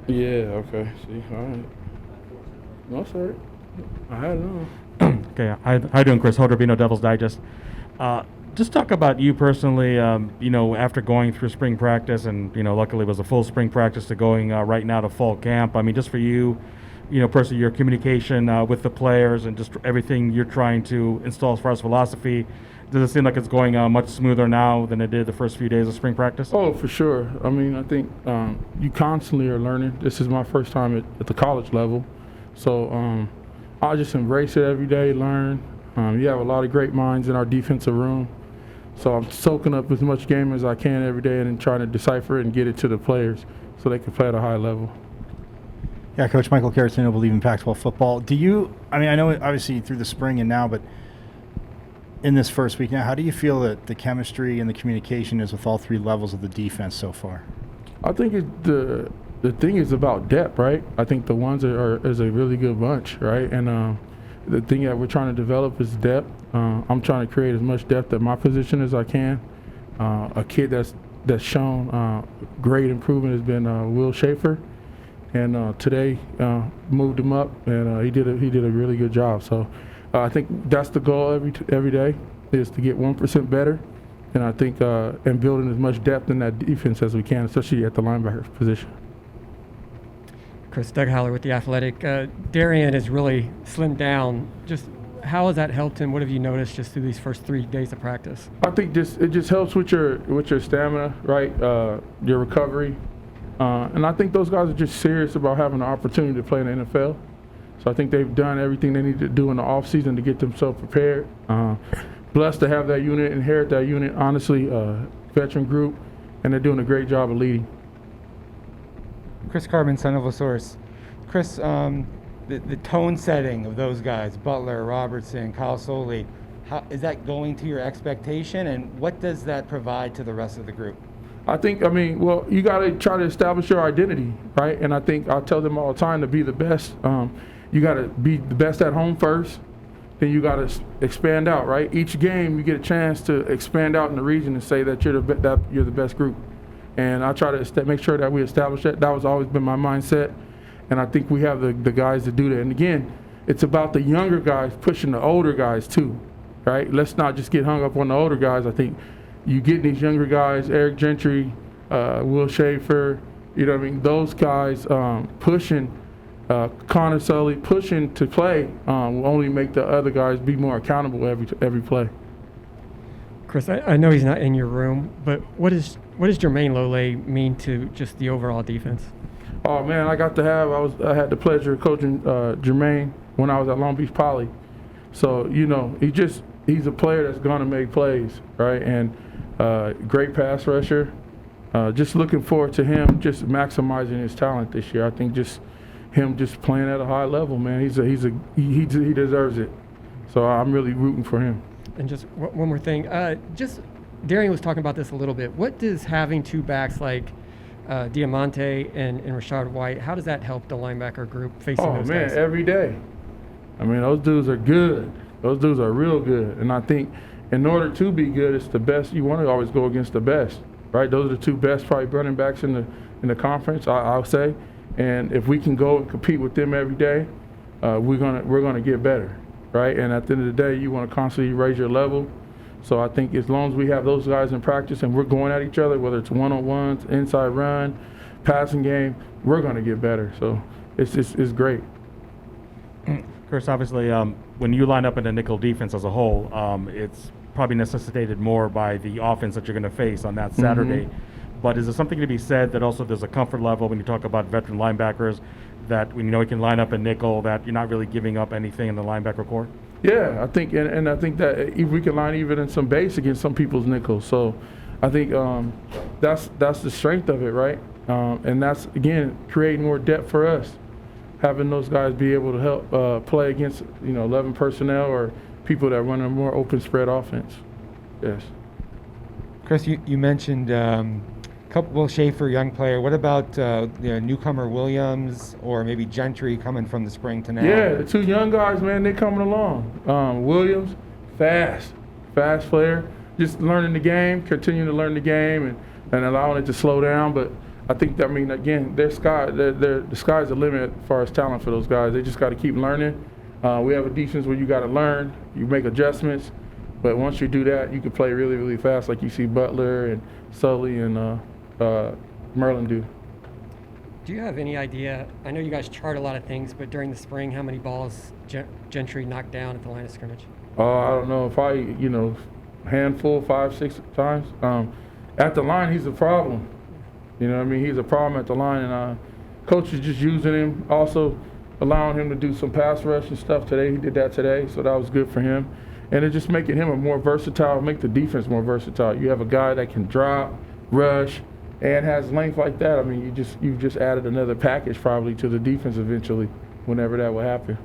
Yeah, okay. See, all right. No, sir. I had it on. Okay, how you doing, Chris? Holder, Bino Devil's Digest. Just talk about you personally. After going through spring practice, and luckily it was a full spring practice to going right now to fall camp. I mean, just for you, personally, your communication with the players and just everything you're trying to install as far as philosophy. Does it seem like it's going much smoother now than it did the first few days of spring practice? Oh, for sure. I mean, I think you constantly are learning. This is my first time at the college level. So I just embrace it every day, learn. You have a lot of great minds in our defensive room. So I'm soaking up as much game as I can every day and then trying to decipher it and get it to the players so they can play at a high level. Yeah, Coach Michael Caratino, Believe in Pac-12 Football. I know obviously through the spring and now, but in this first week now, how do you feel that the chemistry and the communication is with all three levels of the defense so far? I think the thing is about depth, right? I think the ones is a really good bunch, right? And the thing that we're trying to develop is depth. I'm trying to create as much depth at my position as I can. A kid that's shown great improvement has been Will Schaefer, and today moved him up, and he did a really good job. So I think that's the goal every day is to get 1% better, and I think and building as much depth in that defense as we can, especially at the linebacker position. Chris, Doug Howler with The Athletic. Darien has really slimmed down. Just how has that helped him? What have you noticed just through these first 3 days of practice? I think it just helps with your stamina, right? Your recovery, and I think those guys are just serious about having the opportunity to play in the NFL. So I think they've done everything they need to do in the offseason to get themselves prepared. Blessed to have that unit, inherit that unit. Honestly, veteran group, and they're doing a great job of leading. Chris Carbon, son of a source. Chris, the tone setting of those guys, Butler, Robertson, Kyle Soelle, is that going to your expectation, and what does that provide to the rest of the group? You got to try to establish your identity, right? And I think I tell them all the time to be the best. You got to be the best at home first, then you got to expand out, right? Each game you get a chance to expand out in the region and say that you're the best group. And I try to make sure that we establish that. That was always been my mindset, and I think we have the guys to do that. And again, it's about the younger guys pushing the older guys too, right? Let's not just get hung up on the older guys. I think you get these younger guys, Eric Gentry, Will Schaefer, those guys pushing, Connor Sully pushing to play will only make the other guys be more accountable every play. Chris, I know he's not in your room, but what does Jermaine Lole mean to just the overall defense? Oh man, I had the pleasure of coaching Jermaine when I was at Long Beach Poly. So he's a player that's gonna make plays, right? And great pass rusher. Just looking forward to him just maximizing his talent this year. I think just him just playing at a high level, man. He deserves it. So I'm really rooting for him. And just one more thing. Darien was talking about this a little bit. What does having two backs like Diamante and Rashad White, how does that help the linebacker group facing those guys? Every day. Those dudes are good. Those dudes are real good. And I think in order to be good, it's the best. You want to always go against the best, right? Those are the two best probably running backs in the conference, I'll say. And if we can go and compete with them every day, we're gonna get better. Right, and at the end of the day, you want to constantly raise your level. So I think as long as we have those guys in practice and we're going at each other, whether it's one-on-ones, inside run, passing game, we're going to get better. So it's great. Chris, obviously, when you line up in the nickel defense as a whole, it's probably necessitated more by the offense that you're going to face on that Saturday. Mm-hmm. But is there something to be said that also there's a comfort level when you talk about veteran linebackers that when you can line up a nickel, that you're not really giving up anything in the linebacker core? Yeah, I think, and I think that if we can line even in some base against some people's nickels. So I think that's the strength of it, right? And that's, again, creating more depth for us, having those guys be able to help play against 11 personnel or people that run a more open spread offense. Yes. Chris, you mentioned Will Schaefer, young player. What about newcomer Williams or maybe Gentry coming from the spring to now? Yeah, the two young guys, man, they're coming along. Williams, fast player, just learning the game, continuing to learn the game and allowing it to slow down. But I think that, I mean, again, the sky's the limit as far as talent for those guys. They just got to keep learning. We have a defense where you got to learn, you make adjustments, but once you do that, you can play really, really fast, like you see Butler and Sully and Merlin do. Do you have any idea? I know you guys chart a lot of things, but during the spring, how many balls Gentry knocked down at the line of scrimmage? I don't know, if handful, 5, 6 times. At the line, he's a problem. You know what I mean? He's a problem at the line, and coach is just using him, also allowing him to do some pass rush and stuff today. He did that today, so that was good for him. And it's just making him a more versatile, make the defense more versatile. You have a guy that can drop, rush, and has length like that. I mean, you've just added another package probably to the defense eventually, whenever that will happen.